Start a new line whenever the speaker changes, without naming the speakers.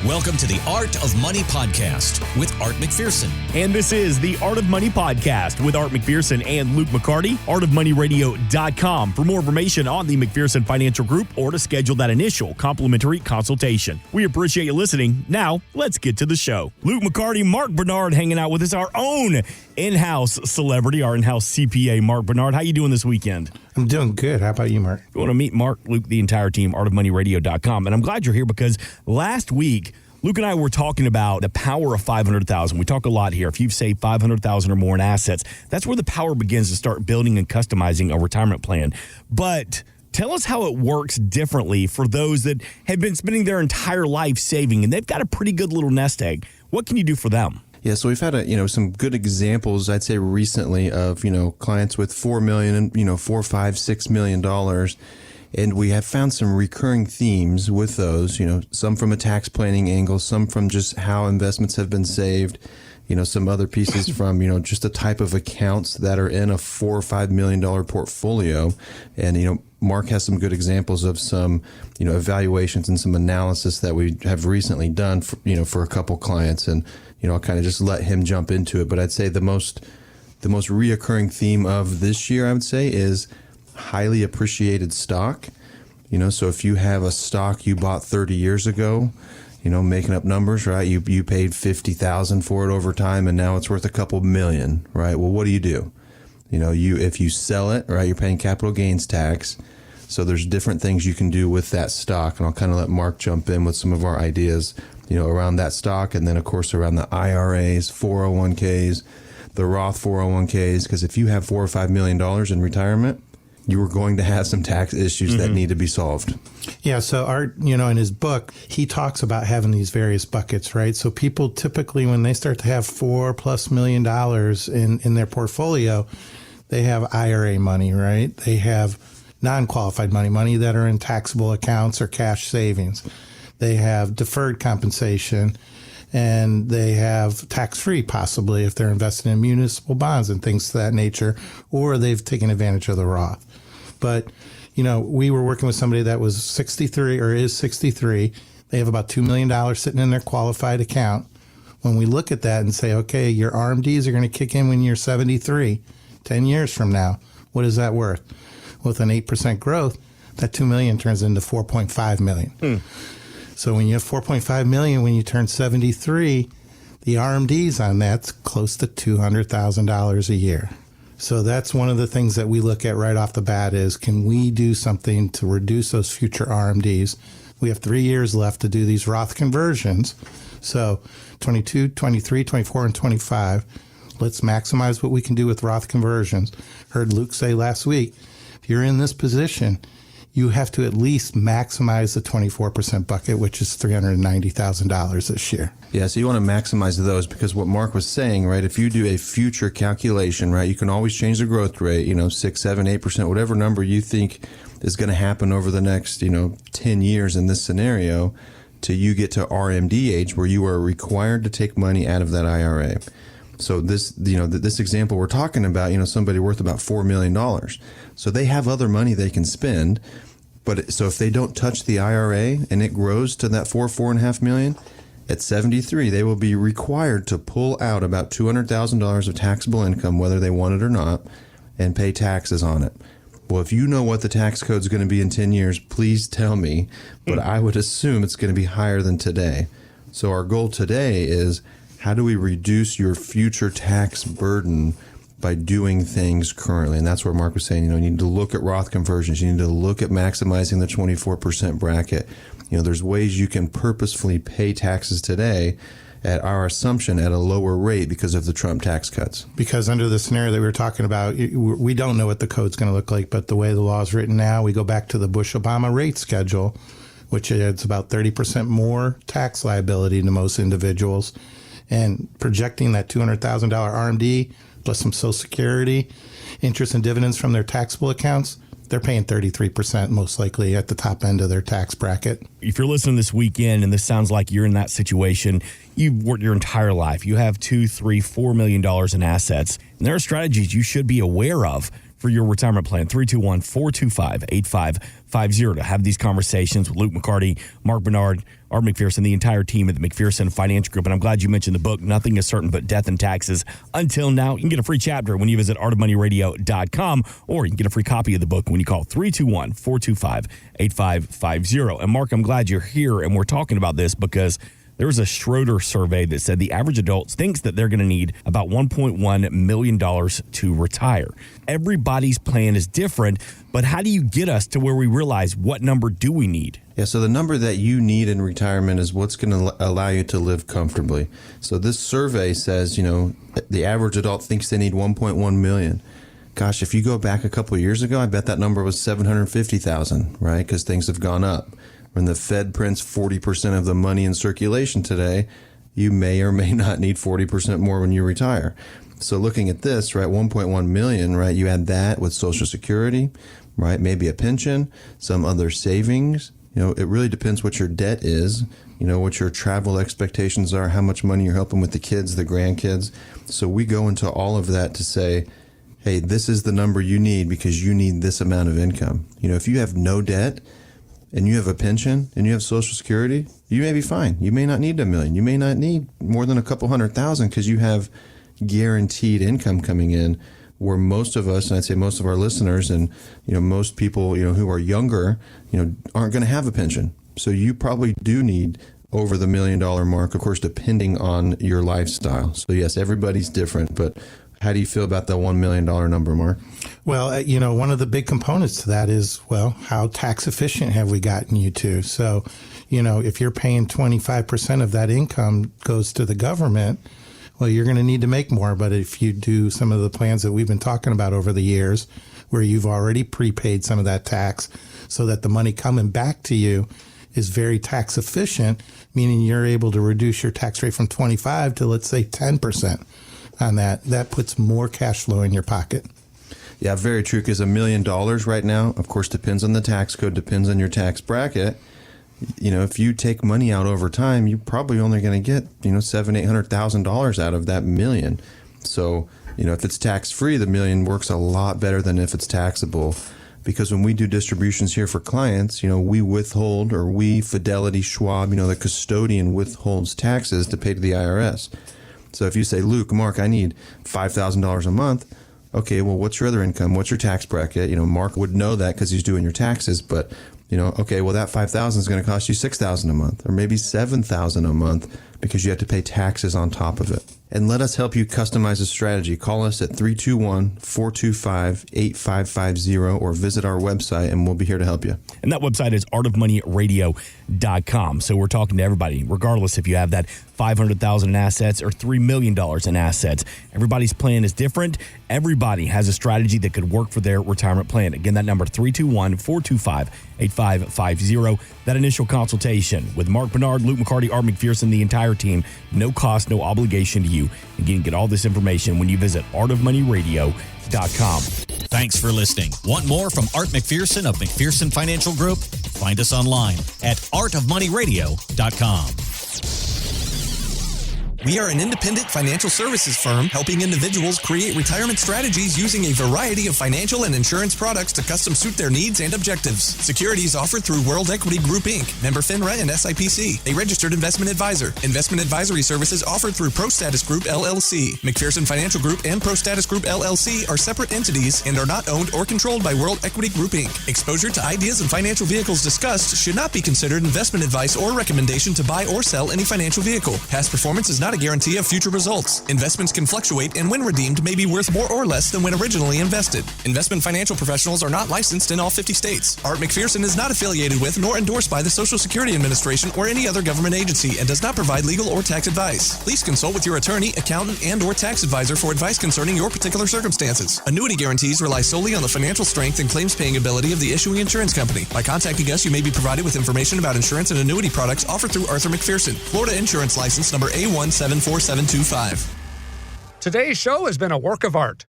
Welcome to the Art of Money Podcast with Art McPherson.
And this is the Art of Money Podcast with Art McPherson and Luke McCarty, artofmoneyradio.com for more information on the McPherson Financial Group or to schedule that initial complimentary consultation. We appreciate you listening. Now, let's get to the show. Luke McCarty, Mark Bernard hanging out with us, our own in-house celebrity, our in-house CPA, Mark Bernard. How you doing this weekend?
I'm doing good. How about you, Mark?
You want to meet Mark, Luke, the entire team, artofmoneyradio.com. And I'm glad you're here because last week, Luke and I were talking about the power of 500,000. We talk a lot here. If you've saved 500,000 or more in assets, that's where the power begins to start building and customizing a retirement plan. But tell us how it works differently for those that have been spending their entire life saving and they've got a pretty good little nest egg. What can you do for them?
Yeah, so we've had some good examples, I'd say recently of, clients with $4 million and, $4, $5, $6 million. And we have found some recurring themes with those, some from a tax planning angle, some from just how investments have been saved, some other pieces from, just the type of accounts that are in a $4 or $5 million portfolio. And, Mark has some good examples of some, evaluations and some analysis that we have recently done for a couple clients. And, I'll kind of just let him jump into it. But I'd say the most reoccurring theme of this year, I would say, is highly appreciated stock. So if you have a stock you bought 30 years ago, making up numbers, right? You paid $50,000 for it over time and now it's worth a couple million, right? Well, what do? If you sell it, right, you're paying capital gains tax. So there's different things you can do with that stock. And I'll kind of let Mark jump in with some of our ideas, around that stock. And then of course, around the IRAs, 401ks, the Roth 401ks, because if you have $4 or $5 million in retirement, you are going to have some tax issues that need to be solved.
Yeah. So Art, in his book, he talks about having these various buckets, right? So people typically, when they start to have $4+ million in their portfolio, they have IRA money, right? They have non-qualified money that are in taxable accounts or cash savings. They have deferred compensation, and they have tax-free possibly if they're invested in municipal bonds and things of that nature, or they've taken advantage of the Roth. But, we were working with somebody that was 63 or is 63. They have about $2 million sitting in their qualified account. When we look at that and say, okay, your RMDs are going to kick in when you're 73, 10 years from now, what is that worth? With an 8% growth, that $2 million turns into $4.5 million. So when you have $4.5 million, when you turn 73, the RMDs on that's close to $200,000 a year. So that's one of the things that we look at right off the bat is, can we do something to reduce those future RMDs? We have 3 years left to do these Roth conversions. So 22, 23, 24, and 25. Let's maximize what we can do with Roth conversions. Heard Luke say last week, if you're in this position, you have to at least maximize the 24% bucket, which is $390,000 this year.
Yeah, so you want to maximize those because what Mark was saying, right, if you do a future calculation, right, you can always change the growth rate, 6, 7, 8%, whatever number you think is going to happen over the next, 10 years in this scenario till you get to RMD age where you are required to take money out of that IRA. So this, this example we're talking about, somebody worth about $4 million. So they have other money they can spend. But so if they don't touch the IRA and it grows to that $4.5 million, at 73, they will be required to pull out about $200,000 of taxable income, whether they want it or not, and pay taxes on it. Well, if you know what the tax code is going to be in 10 years, please tell me. But I would assume it's going to be higher than today. So our goal today is, how do we reduce your future tax burden by doing things currently? And that's where Mark was saying, you need to look at Roth conversions. You need to look at maximizing the 24% bracket. There's ways you can purposefully pay taxes today at our assumption at a lower rate because of the Trump tax cuts.
Because under the scenario that we were talking about, we don't know what the code's going to look like, but the way the law is written now, we go back to the Bush-Obama rate schedule, which adds about 30% more tax liability to most individuals. And projecting that $200,000 RMD plus some Social Security, interest and dividends from their taxable accounts, they're paying 33% most likely at the top end of their tax bracket.
If you're listening this weekend and this sounds like you're in that situation, you've worked your entire life. You have $2, $3, $4 million in assets. And there are strategies you should be aware of for your retirement plan. 321-425-8550 to have these conversations with Luke McCarty, Mark Bernard, Art McPherson, the entire team at the McPherson Financial Group. And I'm glad you mentioned the book, Nothing is Certain But Death and Taxes. Until now, you can get a free chapter when you visit artofmoneyradio.com, or you can get a free copy of the book when you call 321-425-8550. And Mark, I'm glad you're here and we're talking about this because there was a Schroeder survey that said the average adult thinks that they're going to need about $1.1 million to retire. Everybody's plan is different, but how do you get us to where we realize what number do we need?
Yeah, so the number that you need in retirement is what's going to allow you to live comfortably. So this survey says, the average adult thinks they need 1.1 million. Gosh, if you go back a couple of years ago, I bet that number was 750,000, right? Because things have gone up. When the Fed prints 40% of the money in circulation today, you may or may not need 40% more when you retire. So looking at this, right, 1.1 million, right, you add that with Social Security, right, maybe a pension, some other savings. It really depends what your debt is, what your travel expectations are, how much money you're helping with the kids, the grandkids. So we go into all of that to say, hey, this is the number you need because you need this amount of income. If you have no debt and you have a pension and you have Social Security, you may be fine. You may not need $1 million. You may not need more than a couple $100,000 because you have guaranteed income coming in, where most of us, and I'd say most of our listeners and, most people, who are younger, aren't going to have a pension. So you probably do need over the $1 million mark, of course, depending on your lifestyle. So yes, everybody's different, but how do you feel about the $1 million number, Mark?
Well, one of the big components to that is, how tax efficient have we gotten you to? So, if you're paying 25% of that income goes to the government, well, you're going to need to make more. But if you do some of the plans that we've been talking about over the years, where you've already prepaid some of that tax so that the money coming back to you is very tax efficient, meaning you're able to reduce your tax rate from 25 to, let's say, 10% on that puts more cash flow in your pocket.
Yeah, very true. Because $1 million right now, of course, depends on the tax code, depends on your tax bracket. If you take money out over time, you're probably only going to get, $700,000-$800,000 out of that $1 million. So, if it's tax free, the $1 million works a lot better than if it's taxable. Because when we do distributions here for clients, we withhold, or we, Fidelity, Schwab, the custodian withholds taxes to pay to the IRS. So if you say, Luke, Mark, I need $5,000 a month. Okay, well, what's your other income? What's your tax bracket? Mark would know that because he's doing your taxes. But, okay, well, that $5,000 is going to cost you $6,000 a month, or maybe $7,000 a month, because you have to pay taxes on top of it. And let us help you customize a strategy. Call us at 321-425-8550 or visit our website, and we'll be here to help you.
And that website is artofmoneyradio.com. So we're talking to everybody, regardless if you have that $500,000 in assets or $3 million in assets. Everybody's plan is different. Everybody has a strategy that could work for their retirement plan. Again, that number, 321-425-8550. That initial consultation with Mark Bernard, Luke McCarty, Art McPherson, the entire team. No cost, no obligation to you. Again, get all this information when you visit artofmoneyradio.com.
Thanks for listening. Want more from Art McPherson of McPherson Financial Group? Find us online at artofmoneyradio.com.
We are an independent financial services firm helping individuals create retirement strategies using a variety of financial and insurance products to custom suit their needs and objectives. Securities offered through World Equity Group, Inc., member FINRA and SIPC, a registered investment advisor. Investment advisory services offered through ProStatus Group, LLC. McPherson Financial Group and ProStatus Group, LLC are separate entities and are not owned or controlled by World Equity Group, Inc. Exposure to ideas and financial vehicles discussed should not be considered investment advice or recommendation to buy or sell any financial vehicle. Past performance is not a guarantee of future results. Investments can fluctuate and when redeemed may be worth more or less than when originally invested. Investment financial professionals are not licensed in all 50 states. Art McPherson is not affiliated with nor endorsed by the Social Security Administration or any other government agency and does not provide legal or tax advice. Please consult with your attorney, accountant, and or tax advisor for advice concerning your particular circumstances. Annuity guarantees rely solely on the financial strength and claims paying ability of the issuing insurance company. By contacting us, you may be provided with information about insurance and annuity products offered through Arthur McPherson. Florida Insurance License number A174. 725.
Today's show has been a work of art.